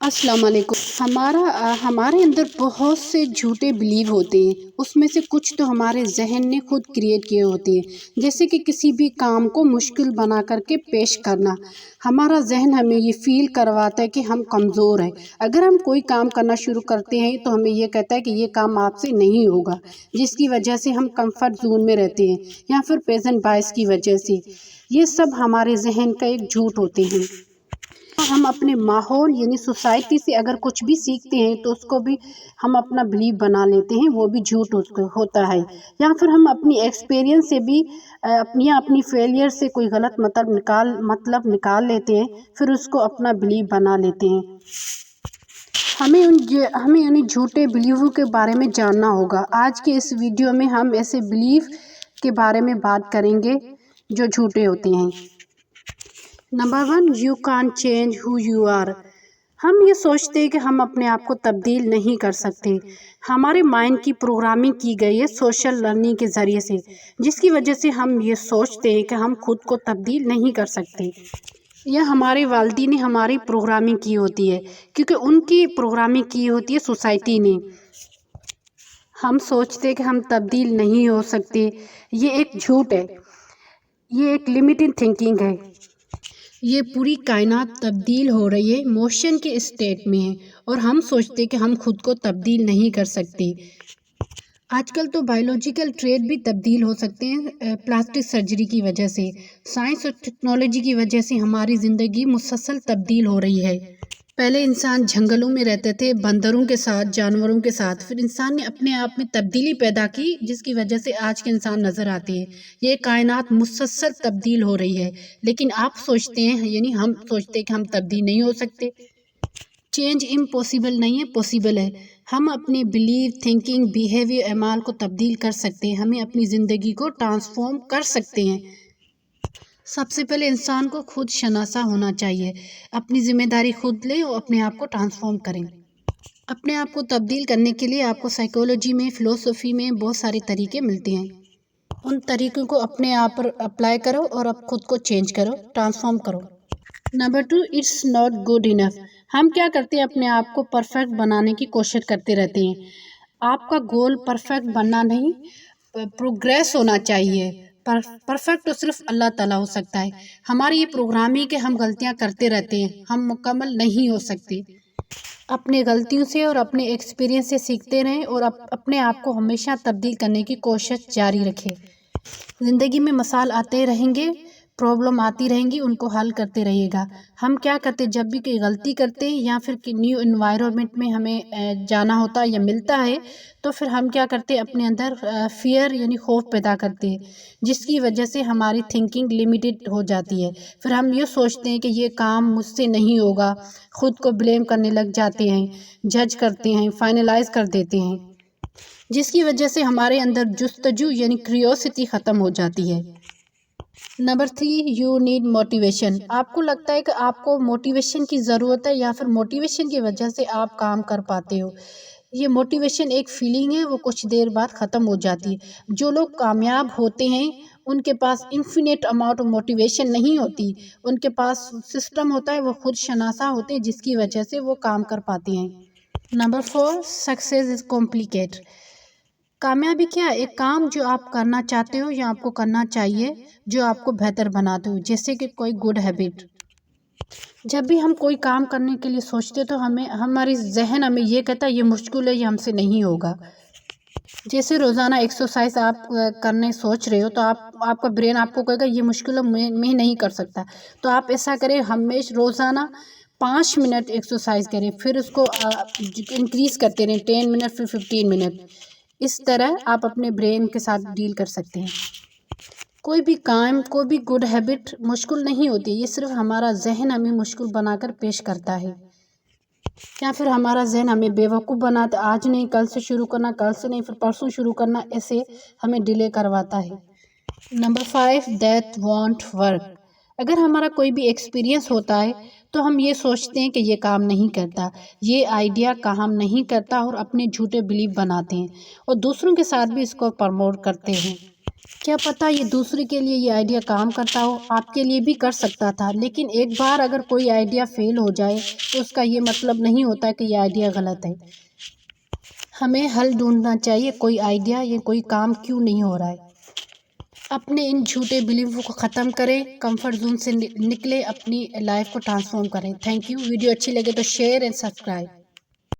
अस्सलाम वालेकुम। हमारे अंदर बहुत से झूठे बिलीव होते हैं। उसमें से कुछ तो हमारे जहन ने खुद क्रिएट किए होते हैं। जैसे कि किसी भी काम को मुश्किल बना करके पेश करना। हमारा जहन हमें ये फील करवाता है कि हम कमज़ोर हैं। अगर हम कोई काम करना शुरू करते हैं तो हमें ये कहता है कि ये काम आपसे नहीं होगा, जिसकी वजह से हम कंफर्ट जोन में रहते हैं, या फिर प्रेजेंट बायस की वजह से। ये सब हमारे जहन का एक झूठ होते हैं। हम अपने माहौल यानी सोसाइटी से अगर कुछ भी सीखते हैं तो उसको भी हम अपना बिलीव बना लेते हैं, वो भी झूठ होता है। या फिर हम अपनी एक्सपीरियंस से भी अपनी फेलियर से कोई गलत मतलब निकाल लेते हैं, फिर उसको अपना बिलीव बना लेते हैं। हमें यानी झूठे बिलीवों के बारे में जानना होगा। आज के इस वीडियो में हम ऐसे बिलीव के बारे में बात करेंगे जो झूठे होते हैं। Number 1, you can't change who you are. हम ये सोचते हैं कि हम अपने आप को तब्दील नहीं कर सकते। हमारे माइंड की प्रोग्रामिंग की गई है सोशल लर्निंग के ज़रिए से, जिसकी वजह से हम ये सोचते हैं कि हम खुद को तब्दील नहीं कर सकते। यह हमारे वालिदैन ने हमारी प्रोग्रामिंग की होती है, क्योंकि उनकी प्रोग्रामिंग की होती है सोसाइटी ने। हम सोचते हैं कि हम तब्दील नहीं हो सकते। ये एक झूठ है, ये एक लिमिटेड थिंकिंग है। ये पूरी कायनात तब्दील हो रही है, मोशन के स्टेट में है, और हम सोचते कि हम खुद को तब्दील नहीं कर सकते। आजकल तो बायोलॉजिकल ट्रेट भी तब्दील हो सकते हैं प्लास्टिक सर्जरी की वजह से। साइंस और टेक्नोलॉजी की वजह से हमारी ज़िंदगी मुसलसल तब्दील हो रही है। पहले इंसान जंगलों में रहते थे, बंदरों के साथ, जानवरों के साथ। फिर इंसान ने अपने आप में तब्दीली पैदा की, जिसकी वजह से आज के इंसान नज़र आते हैं। ये कायनात मुसलसल तब्दील हो रही है, लेकिन आप सोचते हैं, यानी हम सोचते हैं कि हम तब्दील नहीं हो सकते। चेंज इम्पॉसिबल नहीं है, पॉसिबल है। हम अपने बिलीव, थिंकिंग, बिहेवियर, अमाल को तब्दील कर सकते हैं। हमें अपनी ज़िंदगी को ट्रांसफॉर्म कर सकते हैं। सबसे पहले इंसान को खुद शनासा होना चाहिए। अपनी जिम्मेदारी खुद लें और अपने आप को ट्रांसफॉर्म करें। अपने आप को तब्दील करने के लिए आपको साइकोलॉजी में, फ़िलोसफी में बहुत सारे तरीके मिलते हैं। उन तरीक़ों को अपने आप पर अप्लाई करो और अब खुद को चेंज करो, ट्रांसफॉर्म करो। Number 2, it's not good enough. हम क्या करते हैं, अपने आप को परफेक्ट बनाने की कोशिश करते रहते हैं। आपका गोल परफेक्ट बनना नहीं, प्रोग्रेस होना चाहिए। परफेक्ट तो सिर्फ अल्लाह ताला हो सकता है। हमारी ये प्रोग्राम ही कि हम गलतियां करते रहते हैं, हम मुकम्मल नहीं हो सकते। अपने गलतियों से और अपने एक्सपीरियंस से सीखते रहें और अपने आप को हमेशा तब्दील करने की कोशिश जारी रखें। ज़िंदगी में मसाइल आते रहेंगे, प्रॉब्लम आती रहेंगी, उनको हल करते रहिएगा। हम क्या करते, जब भी कोई गलती करते हैं या फिर न्यू इन्वायरमेंट में हमें जाना होता है या मिलता है, तो फिर हम क्या करते, अपने अंदर फियर यानी खौफ पैदा करते हैं, जिसकी वजह से हमारी थिंकिंग लिमिटेड हो जाती है। फिर हम ये सोचते हैं कि ये काम मुझसे नहीं होगा, ख़ुद को ब्लेम करने लग जाते हैं, जज करते हैं, फाइनलाइज कर देते हैं, जिसकी वजह से हमारे अंदर जुस्तजू यानी क्यूरियोसिटी ख़त्म हो जाती है। Number 3, you need motivation. आपको लगता है कि आपको मोटिवेशन की ज़रूरत है, या फिर मोटिवेशन की वजह से आप काम कर पाते हो। ये मोटिवेशन एक फीलिंग है, वो कुछ देर बाद ख़त्म हो जाती है। जो लोग कामयाब होते हैं उनके पास इन्फिनिट अमाउंट ऑफ मोटिवेशन नहीं होती, उनके पास सिस्टम होता है, वो खुद शनासा होते हैं, जिसकी वजह से वो काम कर पाते हैं। Number 4, success is complicate. कामयाबी क्या है, एक काम जो आप करना चाहते हो या आपको करना चाहिए, जो आपको बेहतर बनाते हो, जैसे कि कोई गुड हैबिट। जब भी हम कोई काम करने के लिए सोचते तो हमारी जहन हमें ये कहता है ये मुश्किल है, ये हमसे नहीं होगा। जैसे रोज़ाना एक्सरसाइज आप करने सोच रहे हो, तो आपका ब्रेन आपको कहेगा ये मुश्किल है, मैं नहीं कर सकता। तो आप ऐसा करें, हमेशा रोज़ाना 5 मिनट एक्सरसाइज करें, फिर उसको इंक्रीज़ करते रहें, 10 मिनट, फिर 15 मिनट। इस तरह आप अपने ब्रेन के साथ डील कर सकते हैं। कोई भी काम, कोई भी गुड हैबिट मुश्किल नहीं होती, ये सिर्फ हमारा जहन हमें मुश्किल बनाकर पेश करता है, या फिर हमारा जहन हमें बेवकूफ़ बनाता। आज नहीं, कल से शुरू करना, कल से नहीं, फिर परसों शुरू करना, ऐसे हमें डिले करवाता है। Number 5, that want work. अगर हमारा कोई भी एक्सपीरियंस होता है तो हम ये सोचते हैं कि ये काम नहीं करता, ये आइडिया काम नहीं करता, और अपने झूठे बिलीव बनाते हैं और दूसरों के साथ भी इसको प्रमोट करते हैं। کیا پتہ یہ دوسرے کے لیے یہ آئیڈیا کام کرتا ہو، آپ کے لیے بھی کر سکتا تھا، لیکن ایک بار اگر کوئی آئیڈیا فیل ہو جائے تو اس کا یہ مطلب نہیں ہوتا کہ یہ آئیڈیا غلط ہے۔ ہمیں حل ڈھونڈنا چاہیے، کوئی آئیڈیا یا کوئی کام کیوں نہیں ہو رہا ہے۔ اپنے ان جھوٹے بلیفوں کو ختم کریں، کمفرٹ زون سے نکلیں، اپنی لائف کو ٹرانسفارم کریں۔ Thank you. ویڈیو اچھی لگے تو شیئر اینڈ سبسکرائب۔